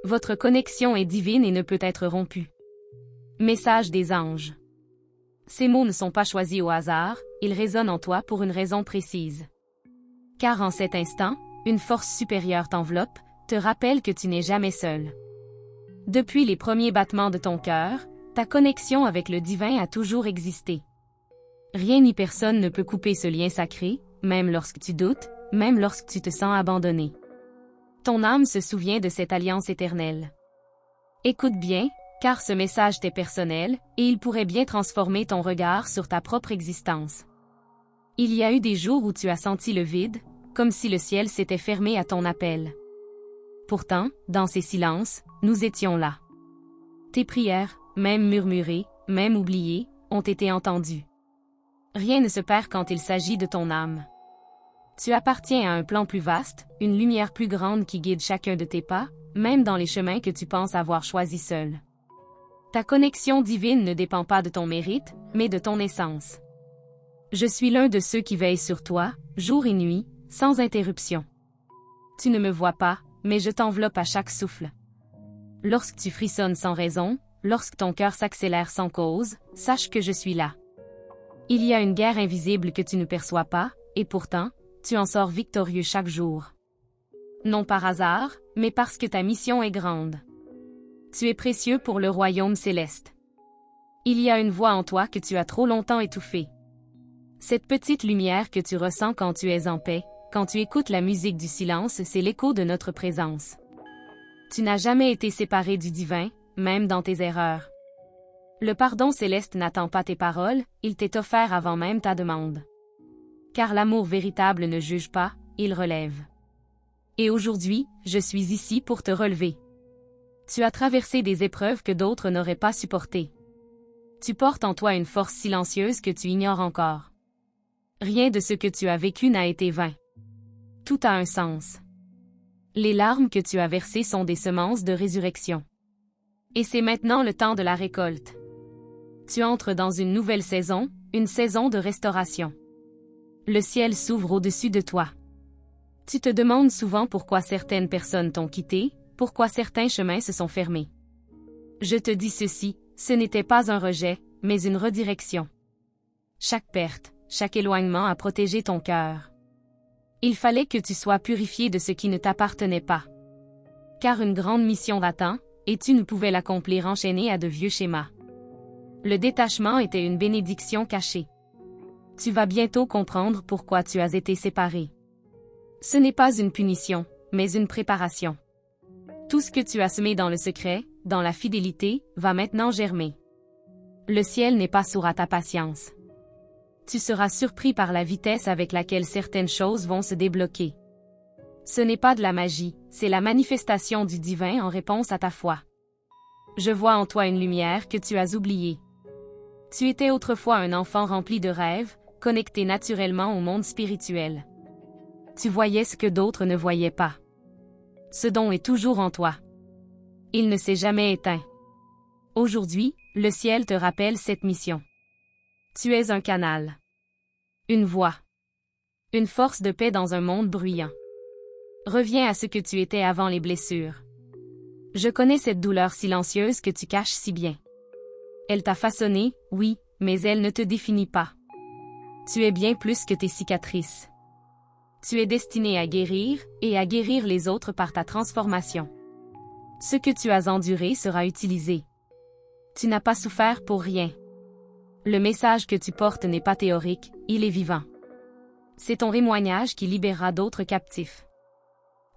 Votre connexion est divine et ne peut être rompue. Message des anges. Ces mots ne sont pas choisis au hasard, ils résonnent en toi pour une raison précise. Car en cet instant, une force supérieure t'enveloppe, te rappelle que tu n'es jamais seul. Depuis les premiers battements de ton cœur, ta connexion avec le divin a toujours existé. Rien ni personne ne peut couper ce lien sacré, même lorsque tu doutes, même lorsque tu te sens abandonné. Ton âme se souvient de cette alliance éternelle. Écoute bien, car ce message t'est personnel, et il pourrait bien transformer ton regard sur ta propre existence. Il y a eu des jours où tu as senti le vide, comme si le ciel s'était fermé à ton appel. Pourtant, dans ces silences, nous étions là. Tes prières, même murmurées, même oubliées, ont été entendues. Rien ne se perd quand il s'agit de ton âme. Tu appartiens à un plan plus vaste, une lumière plus grande qui guide chacun de tes pas, même dans les chemins que tu penses avoir choisis seul. Ta connexion divine ne dépend pas de ton mérite, mais de ton essence. Je suis l'un de ceux qui veillent sur toi, jour et nuit, sans interruption. Tu ne me vois pas, mais je t'enveloppe à chaque souffle. Lorsque tu frissonnes sans raison, lorsque ton cœur s'accélère sans cause, sache que je suis là. Il y a une guerre invisible que tu ne perçois pas, et pourtant, tu en sors victorieux chaque jour. Non par hasard, mais parce que ta mission est grande. Tu es précieux pour le royaume céleste. Il y a une voix en toi que tu as trop longtemps étouffée. Cette petite lumière que tu ressens quand tu es en paix, quand tu écoutes la musique du silence, c'est l'écho de notre présence. Tu n'as jamais été séparé du divin, même dans tes erreurs. Le pardon céleste n'attend pas tes paroles, il t'est offert avant même ta demande. Car l'amour véritable ne juge pas, il relève. Et aujourd'hui, je suis ici pour te relever. Tu as traversé des épreuves que d'autres n'auraient pas supportées. Tu portes en toi une force silencieuse que tu ignores encore. Rien de ce que tu as vécu n'a été vain. Tout a un sens. Les larmes que tu as versées sont des semences de résurrection. Et c'est maintenant le temps de la récolte. Tu entres dans une nouvelle saison, une saison de restauration. Le ciel s'ouvre au-dessus de toi. Tu te demandes souvent pourquoi certaines personnes t'ont quitté, pourquoi certains chemins se sont fermés. Je te dis ceci, ce n'était pas un rejet, mais une redirection. Chaque perte, chaque éloignement a protégé ton cœur. Il fallait que tu sois purifié de ce qui ne t'appartenait pas. Car une grande mission t'attend, et tu ne pouvais l'accomplir enchaîné à de vieux schémas. Le détachement était une bénédiction cachée. Tu vas bientôt comprendre pourquoi tu as été séparé. Ce n'est pas une punition, mais une préparation. Tout ce que tu as semé dans le secret, dans la fidélité, va maintenant germer. Le ciel n'est pas sourd à ta patience. Tu seras surpris par la vitesse avec laquelle certaines choses vont se débloquer. Ce n'est pas de la magie, c'est la manifestation du divin en réponse à ta foi. Je vois en toi une lumière que tu as oubliée. Tu étais autrefois un enfant rempli de rêves, connecté naturellement au monde spirituel. Tu voyais ce que d'autres ne voyaient pas. Ce don est toujours en toi. Il ne s'est jamais éteint. Aujourd'hui, le ciel te rappelle cette mission. Tu es un canal. Une voix. Une force de paix dans un monde bruyant. Reviens à ce que tu étais avant les blessures. Je connais cette douleur silencieuse que tu caches si bien. Elle t'a façonné, oui, mais elle ne te définit pas. Tu es bien plus que tes cicatrices. Tu es destiné à guérir, et à guérir les autres par ta transformation. Ce que tu as enduré sera utilisé. Tu n'as pas souffert pour rien. Le message que tu portes n'est pas théorique, il est vivant. C'est ton témoignage qui libérera d'autres captifs.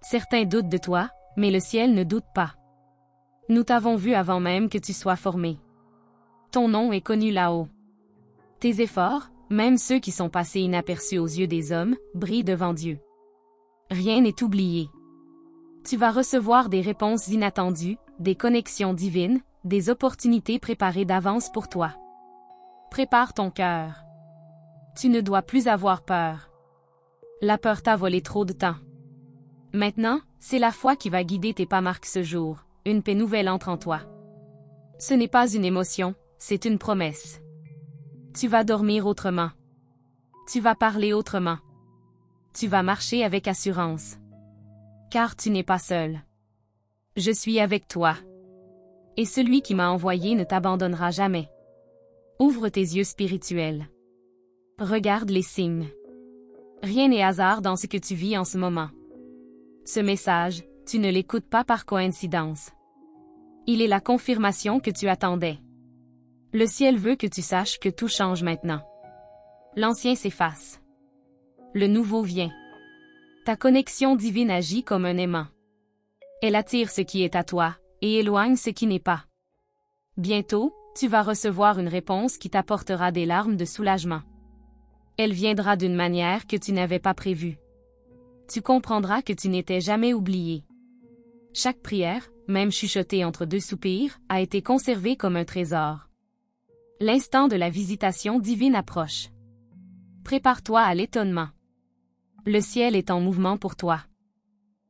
Certains doutent de toi, mais le ciel ne doute pas. Nous t'avons vu avant même que tu sois formé. Ton nom est connu là-haut. Tes efforts, même ceux qui sont passés inaperçus aux yeux des hommes, brillent devant Dieu. Rien n'est oublié. Tu vas recevoir des réponses inattendues, des connexions divines, des opportunités préparées d'avance pour toi. Prépare ton cœur. Tu ne dois plus avoir peur. La peur t'a volé trop de temps. Maintenant, c'est la foi qui va guider tes pas marques ce jour, une paix nouvelle entre en toi. Ce n'est pas une émotion, c'est une promesse. Tu vas dormir autrement. Tu vas parler autrement. Tu vas marcher avec assurance. Car tu n'es pas seul. Je suis avec toi. Et celui qui m'a envoyé ne t'abandonnera jamais. Ouvre tes yeux spirituels. Regarde les signes. Rien n'est hasard dans ce que tu vis en ce moment. Ce message, tu ne l'écoutes pas par coïncidence. Il est la confirmation que tu attendais. Le ciel veut que tu saches que tout change maintenant. L'ancien s'efface. Le nouveau vient. Ta connexion divine agit comme un aimant. Elle attire ce qui est à toi, et éloigne ce qui n'est pas. Bientôt, tu vas recevoir une réponse qui t'apportera des larmes de soulagement. Elle viendra d'une manière que tu n'avais pas prévue. Tu comprendras que tu n'étais jamais oublié. Chaque prière, même chuchotée entre deux soupirs, a été conservée comme un trésor. L'instant de la visitation divine approche. Prépare-toi à l'étonnement. Le ciel est en mouvement pour toi.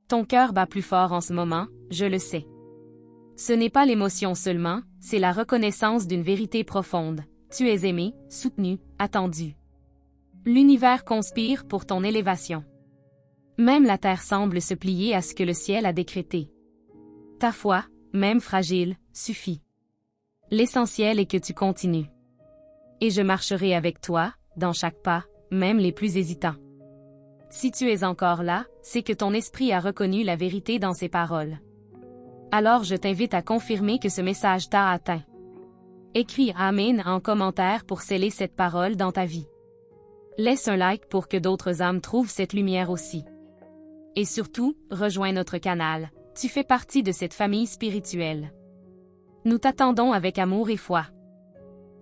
Ton cœur bat plus fort en ce moment, je le sais. Ce n'est pas l'émotion seulement, c'est la reconnaissance d'une vérité profonde. Tu es aimé, soutenu, attendu. L'univers conspire pour ton élévation. Même la terre semble se plier à ce que le ciel a décrété. Ta foi, même fragile, suffit. L'essentiel est que tu continues. Et je marcherai avec toi, dans chaque pas, même les plus hésitants. Si tu es encore là, c'est que ton esprit a reconnu la vérité dans ces paroles. Alors je t'invite à confirmer que ce message t'a atteint. Écris Amen en commentaire pour sceller cette parole dans ta vie. Laisse un like pour que d'autres âmes trouvent cette lumière aussi. Et surtout, rejoins notre canal, tu fais partie de cette famille spirituelle. Nous t'attendons avec amour et foi.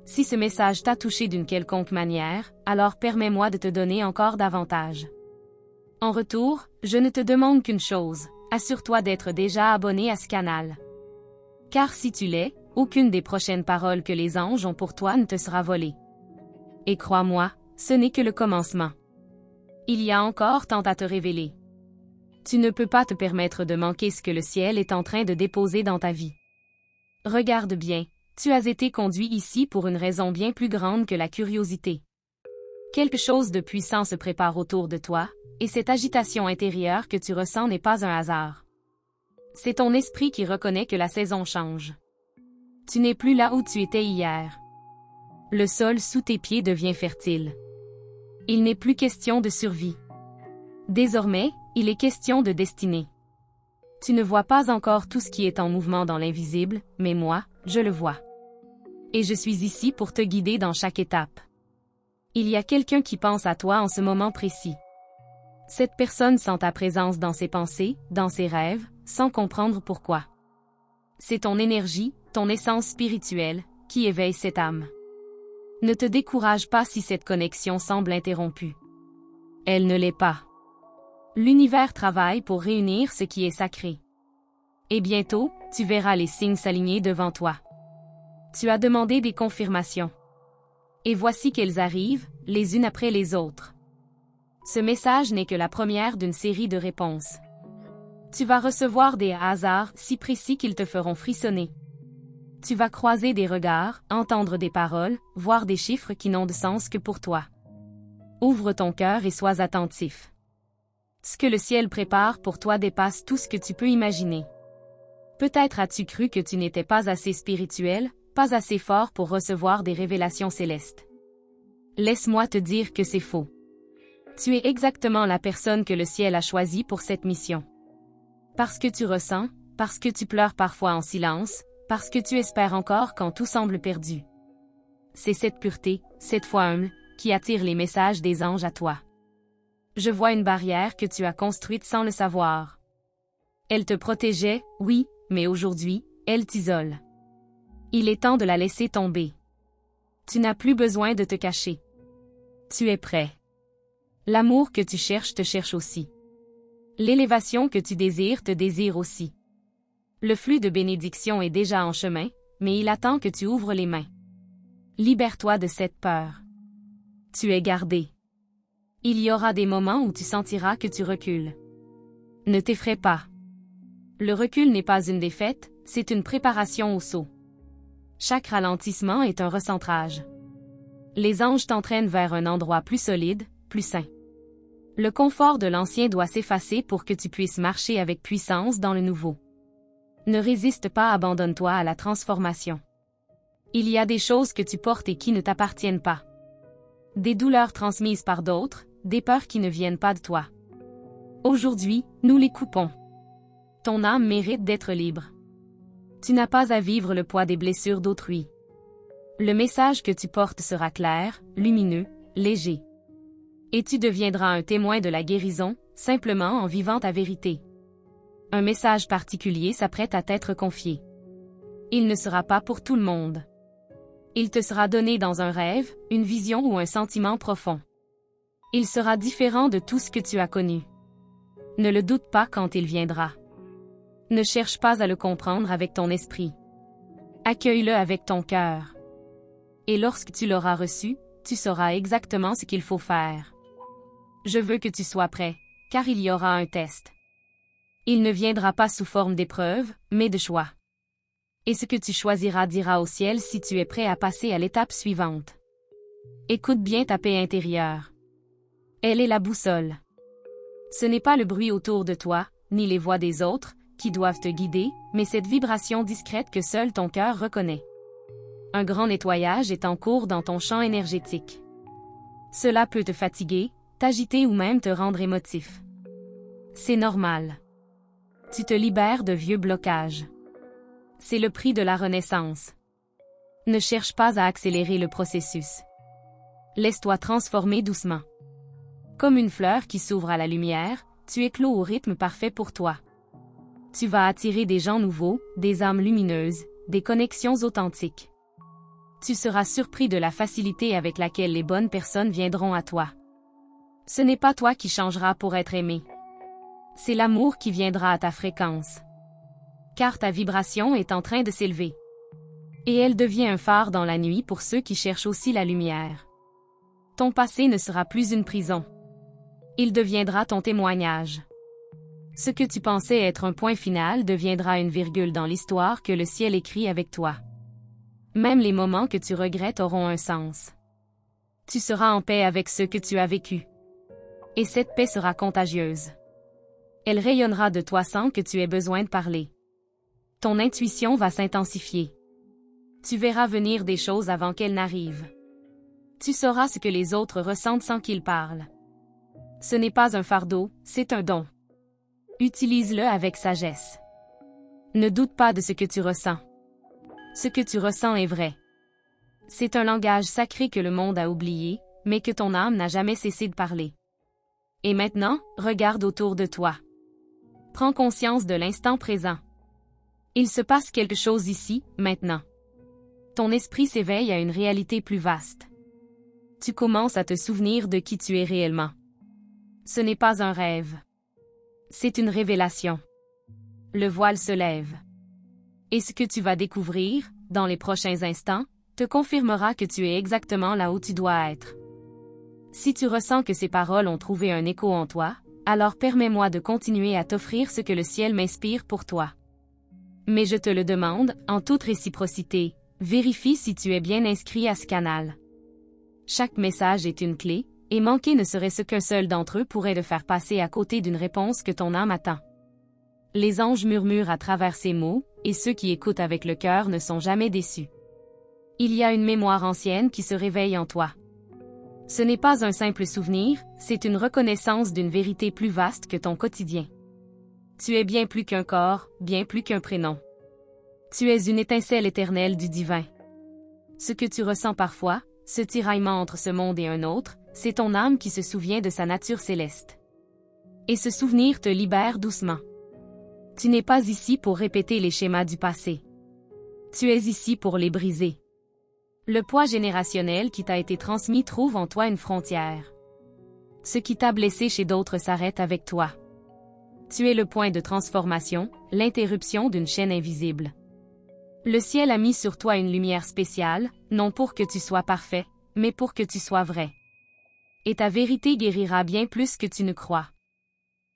Si ce message t'a touché d'une quelconque manière, alors permets-moi de te donner encore davantage. En retour, je ne te demande qu'une chose, assure-toi d'être déjà abonné à ce canal. Car si tu l'es, aucune des prochaines paroles que les anges ont pour toi ne te sera volée. Et crois-moi, ce n'est que le commencement. Il y a encore tant à te révéler. Tu ne peux pas te permettre de manquer ce que le ciel est en train de déposer dans ta vie. Regarde bien, tu as été conduit ici pour une raison bien plus grande que la curiosité. Quelque chose de puissant se prépare autour de toi, et cette agitation intérieure que tu ressens n'est pas un hasard. C'est ton esprit qui reconnaît que la saison change. Tu n'es plus là où tu étais hier. Le sol sous tes pieds devient fertile. Il n'est plus question de survie. Désormais, il est question de destinée. Tu ne vois pas encore tout ce qui est en mouvement dans l'invisible, mais moi, je le vois. Et je suis ici pour te guider dans chaque étape. Il y a quelqu'un qui pense à toi en ce moment précis. Cette personne sent ta présence dans ses pensées, dans ses rêves, sans comprendre pourquoi. C'est ton énergie, ton essence spirituelle, qui éveille cette âme. Ne te décourage pas si cette connexion semble interrompue. Elle ne l'est pas. L'univers travaille pour réunir ce qui est sacré. Et bientôt, tu verras les signes s'aligner devant toi. Tu as demandé des confirmations. Et voici qu'elles arrivent, les unes après les autres. Ce message n'est que la première d'une série de réponses. Tu vas recevoir des hasards si précis qu'ils te feront frissonner. Tu vas croiser des regards, entendre des paroles, voir des chiffres qui n'ont de sens que pour toi. Ouvre ton cœur et sois attentif. Ce que le ciel prépare pour toi dépasse tout ce que tu peux imaginer. Peut-être as-tu cru que tu n'étais pas assez spirituel, pas assez fort pour recevoir des révélations célestes. Laisse-moi te dire que c'est faux. Tu es exactement la personne que le ciel a choisie pour cette mission. Parce que tu ressens, parce que tu pleures parfois en silence, parce que tu espères encore quand tout semble perdu. C'est cette pureté, cette foi humble, qui attire les messages des anges à toi. Je vois une barrière que tu as construite sans le savoir. Elle te protégeait, oui, mais aujourd'hui, elle t'isole. Il est temps de la laisser tomber. Tu n'as plus besoin de te cacher. Tu es prêt. L'amour que tu cherches te cherche aussi. L'élévation que tu désires te désire aussi. Le flux de bénédiction est déjà en chemin, mais il attend que tu ouvres les mains. Libère-toi de cette peur. Tu es gardé. Il y aura des moments où tu sentiras que tu recules. Ne t'effraie pas. Le recul n'est pas une défaite, c'est une préparation au saut. Chaque ralentissement est un recentrage. Les anges t'entraînent vers un endroit plus solide, plus sain. Le confort de l'ancien doit s'effacer pour que tu puisses marcher avec puissance dans le nouveau. Ne résiste pas, abandonne-toi à la transformation. Il y a des choses que tu portes et qui ne t'appartiennent pas. Des douleurs transmises par d'autres, des peurs qui ne viennent pas de toi. Aujourd'hui, nous les coupons. Ton âme mérite d'être libre. Tu n'as pas à vivre le poids des blessures d'autrui. Le message que tu portes sera clair, lumineux, léger. Et tu deviendras un témoin de la guérison, simplement en vivant ta vérité. Un message particulier s'apprête à t'être confié. Il ne sera pas pour tout le monde. Il te sera donné dans un rêve, une vision ou un sentiment profond. Il sera différent de tout ce que tu as connu. Ne le doute pas quand il viendra. Ne cherche pas à le comprendre avec ton esprit. Accueille-le avec ton cœur. Et lorsque tu l'auras reçu, tu sauras exactement ce qu'il faut faire. Je veux que tu sois prêt, car il y aura un test. Il ne viendra pas sous forme d'épreuve, mais de choix. Et ce que tu choisiras dira au ciel si tu es prêt à passer à l'étape suivante. Écoute bien ta paix intérieure. Elle est la boussole. Ce n'est pas le bruit autour de toi, ni les voix des autres, qui doivent te guider, mais cette vibration discrète que seul ton cœur reconnaît. Un grand nettoyage est en cours dans ton champ énergétique. Cela peut te fatiguer, t'agiter ou même te rendre émotif. C'est normal. Tu te libères de vieux blocages. C'est le prix de la renaissance. Ne cherche pas à accélérer le processus. Laisse-toi transformer doucement. Comme une fleur qui s'ouvre à la lumière, tu écloses au rythme parfait pour toi. Tu vas attirer des gens nouveaux, des âmes lumineuses, des connexions authentiques. Tu seras surpris de la facilité avec laquelle les bonnes personnes viendront à toi. Ce n'est pas toi qui changeras pour être aimé. C'est l'amour qui viendra à ta fréquence. Car ta vibration est en train de s'élever. Et elle devient un phare dans la nuit pour ceux qui cherchent aussi la lumière. Ton passé ne sera plus une prison. Il deviendra ton témoignage. Ce que tu pensais être un point final deviendra une virgule dans l'histoire que le ciel écrit avec toi. Même les moments que tu regrettes auront un sens. Tu seras en paix avec ce que tu as vécu. Et cette paix sera contagieuse. Elle rayonnera de toi sans que tu aies besoin de parler. Ton intuition va s'intensifier. Tu verras venir des choses avant qu'elles n'arrivent. Tu sauras ce que les autres ressentent sans qu'ils parlent. Ce n'est pas un fardeau, c'est un don. Utilise-le avec sagesse. Ne doute pas de ce que tu ressens. Ce que tu ressens est vrai. C'est un langage sacré que le monde a oublié, mais que ton âme n'a jamais cessé de parler. Et maintenant, regarde autour de toi. Prends conscience de l'instant présent. Il se passe quelque chose ici, maintenant. Ton esprit s'éveille à une réalité plus vaste. Tu commences à te souvenir de qui tu es réellement. Ce n'est pas un rêve. C'est une révélation. Le voile se lève. Et ce que tu vas découvrir, dans les prochains instants, te confirmera que tu es exactement là où tu dois être. Si tu ressens que ces paroles ont trouvé un écho en toi, alors permets-moi de continuer à t'offrir ce que le ciel m'inspire pour toi. Mais je te le demande, en toute réciprocité, vérifie si tu es bien inscrit à ce canal. Chaque message est une clé, et manquer ne serait ce qu'un seul d'entre eux pourrait te faire passer à côté d'une réponse que ton âme attend. Les anges murmurent à travers ces mots, et ceux qui écoutent avec le cœur ne sont jamais déçus. Il y a une mémoire ancienne qui se réveille en toi. Ce n'est pas un simple souvenir, c'est une reconnaissance d'une vérité plus vaste que ton quotidien. Tu es bien plus qu'un corps, bien plus qu'un prénom. Tu es une étincelle éternelle du divin. Ce que tu ressens parfois, ce tiraillement entre ce monde et un autre, c'est ton âme qui se souvient de sa nature céleste. Et ce souvenir te libère doucement. Tu n'es pas ici pour répéter les schémas du passé. Tu es ici pour les briser. Le poids générationnel qui t'a été transmis trouve en toi une frontière. Ce qui t'a blessé chez d'autres s'arrête avec toi. Tu es le point de transformation, l'interruption d'une chaîne invisible. Le ciel a mis sur toi une lumière spéciale, non pour que tu sois parfait, mais pour que tu sois vrai. Et ta vérité guérira bien plus que tu ne crois.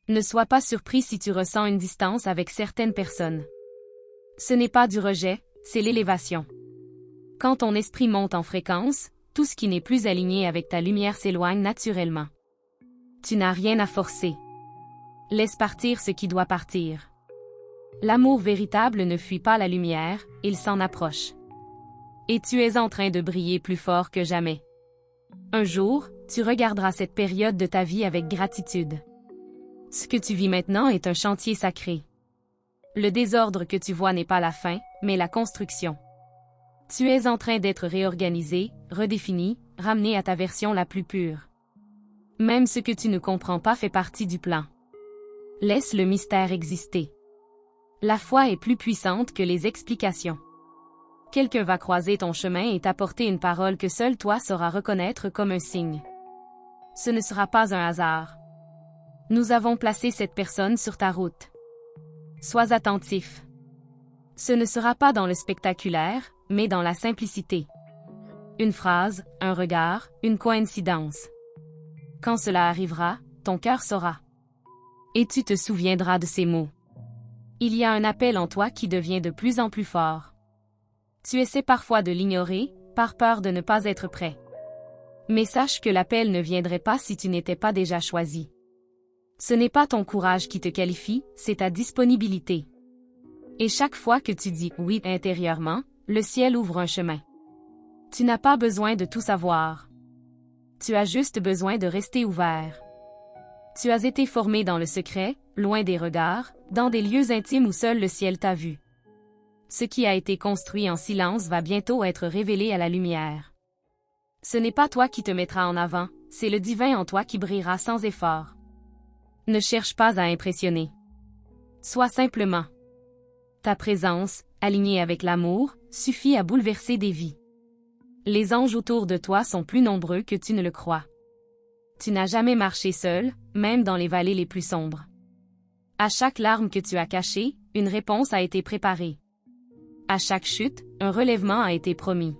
Ne sois pas surpris si tu ressens une distance avec certaines personnes. Ce n'est pas du rejet, c'est l'élévation. Quand ton esprit monte en fréquence, tout ce qui n'est plus aligné avec ta lumière s'éloigne naturellement. Tu n'as rien à forcer. Laisse partir ce qui doit partir. L'amour véritable ne fuit pas la lumière, il s'en approche. Et tu es en train de briller plus fort que jamais. Un jour, tu regarderas cette période de ta vie avec gratitude. Ce que tu vis maintenant est un chantier sacré. Le désordre que tu vois n'est pas la fin, mais la construction. Tu es en train d'être réorganisé, redéfini, ramené à ta version la plus pure. Même ce que tu ne comprends pas fait partie du plan. Laisse le mystère exister. La foi est plus puissante que les explications. Quelqu'un va croiser ton chemin et t'apporter une parole que seul toi sauras reconnaître comme un signe. Ce ne sera pas un hasard. Nous avons placé cette personne sur ta route. Sois attentif. Ce ne sera pas dans le spectaculaire, mais dans la simplicité. Une phrase, un regard, une coïncidence. Quand cela arrivera, ton cœur saura. Et tu te souviendras de ces mots. Il y a un appel en toi qui devient de plus en plus fort. Tu essaies parfois de l'ignorer, par peur de ne pas être prêt. Mais sache que l'appel ne viendrait pas si tu n'étais pas déjà choisi. Ce n'est pas ton courage qui te qualifie, c'est ta disponibilité. Et chaque fois que tu dis « oui » intérieurement, le ciel ouvre un chemin. Tu n'as pas besoin de tout savoir. Tu as juste besoin de rester ouvert. Tu as été formé dans le secret, loin des regards, dans des lieux intimes où seul le ciel t'a vu. Ce qui a été construit en silence va bientôt être révélé à la lumière. Ce n'est pas toi qui te mettras en avant, c'est le divin en toi qui brillera sans effort. Ne cherche pas à impressionner. Sois simplement. Ta présence, alignée avec l'amour, suffit à bouleverser des vies. Les anges autour de toi sont plus nombreux que tu ne le crois. Tu n'as jamais marché seul, même dans les vallées les plus sombres. À chaque larme que tu as cachée, une réponse a été préparée. À chaque chute, un relèvement a été promis.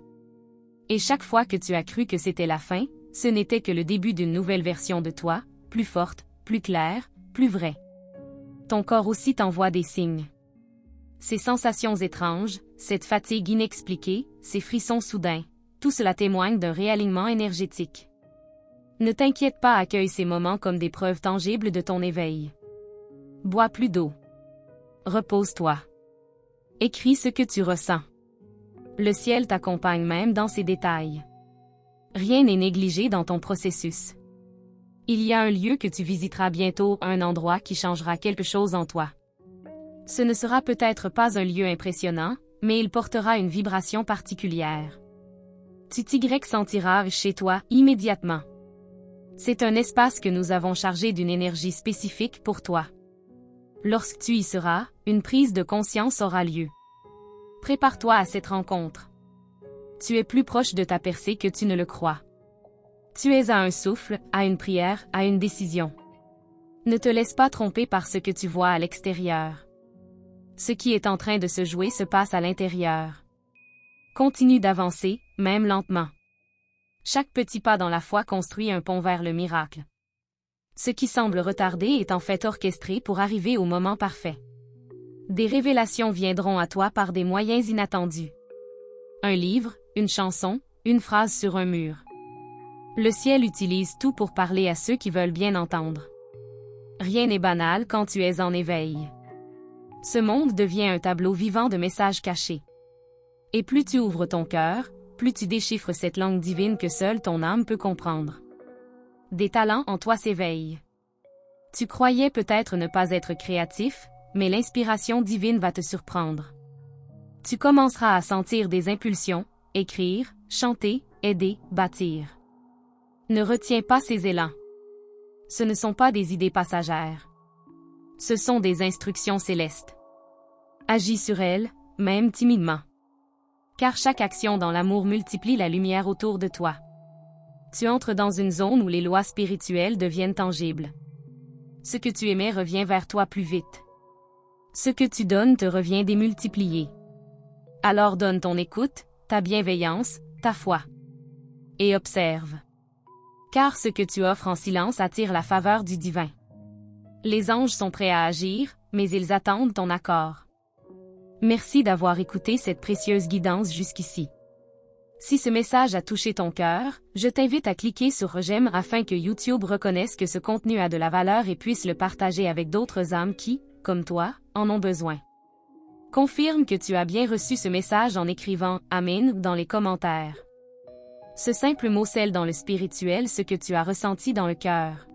Et chaque fois que tu as cru que c'était la fin, ce n'était que le début d'une nouvelle version de toi, plus forte, plus claire, plus vraie. Ton corps aussi t'envoie des signes. Ces sensations étranges, cette fatigue inexpliquée, ces frissons soudains, tout cela témoigne d'un réalignement énergétique. Ne t'inquiète pas, accueille ces moments comme des preuves tangibles de ton éveil. Bois plus d'eau. Repose-toi. Écris ce que tu ressens. Le ciel t'accompagne même dans ces détails. Rien n'est négligé dans ton processus. Il y a un lieu que tu visiteras bientôt, un endroit qui changera quelque chose en toi. Ce ne sera peut-être pas un lieu impressionnant, mais il portera une vibration particulière. Tu t'y sentiras chez toi immédiatement. C'est un espace que nous avons chargé d'une énergie spécifique pour toi. Lorsque tu y seras, une prise de conscience aura lieu. Prépare-toi à cette rencontre. Tu es plus proche de ta percée que tu ne le crois. Tu es à un souffle, à une prière, à une décision. Ne te laisse pas tromper par ce que tu vois à l'extérieur. Ce qui est en train de se jouer se passe à l'intérieur. Continue d'avancer, même lentement. Chaque petit pas dans la foi construit un pont vers le miracle. Ce qui semble retardé est en fait orchestré pour arriver au moment parfait. Des révélations viendront à toi par des moyens inattendus. Un livre, une chanson, une phrase sur un mur. Le ciel utilise tout pour parler à ceux qui veulent bien entendre. Rien n'est banal quand tu es en éveil. Ce monde devient un tableau vivant de messages cachés. Et plus tu ouvres ton cœur, plus tu déchiffres cette langue divine que seule ton âme peut comprendre. Des talents en toi s'éveillent. Tu croyais peut-être ne pas être créatif, mais l'inspiration divine va te surprendre. Tu commenceras à sentir des impulsions, écrire, chanter, aider, bâtir. Ne retiens pas ces élans. Ce ne sont pas des idées passagères. Ce sont des instructions célestes. Agis sur elles, même timidement. Car chaque action dans l'amour multiplie la lumière autour de toi. Tu entres dans une zone où les lois spirituelles deviennent tangibles. Ce que tu aimais revient vers toi plus vite. Ce que tu donnes te revient démultiplié. Alors donne ton écoute, ta bienveillance, ta foi. Et observe. Car ce que tu offres en silence attire la faveur du divin. Les anges sont prêts à agir, mais ils attendent ton accord. Merci d'avoir écouté cette précieuse guidance jusqu'ici. Si ce message a touché ton cœur, je t'invite à cliquer sur j'aime afin que YouTube reconnaisse que ce contenu a de la valeur et puisse le partager avec d'autres âmes qui, comme toi, en ont besoin. Confirme que tu as bien reçu ce message en écrivant « Amen » dans les commentaires. Ce simple mot scelle dans le spirituel ce que tu as ressenti dans le cœur.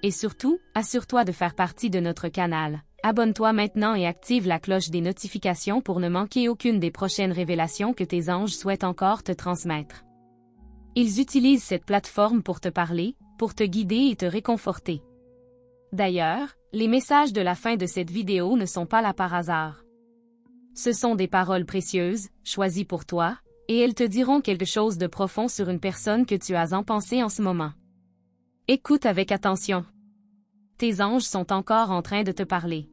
Et surtout, assure-toi de faire partie de notre canal. Abonne-toi maintenant et active la cloche des notifications pour ne manquer aucune des prochaines révélations que tes anges souhaitent encore te transmettre. Ils utilisent cette plateforme pour te parler, pour te guider et te réconforter. D'ailleurs, les messages de la fin de cette vidéo ne sont pas là par hasard. Ce sont des paroles précieuses, choisies pour toi, et elles te diront quelque chose de profond sur une personne que tu as en pensée en ce moment. Écoute avec attention. Tes anges sont encore en train de te parler.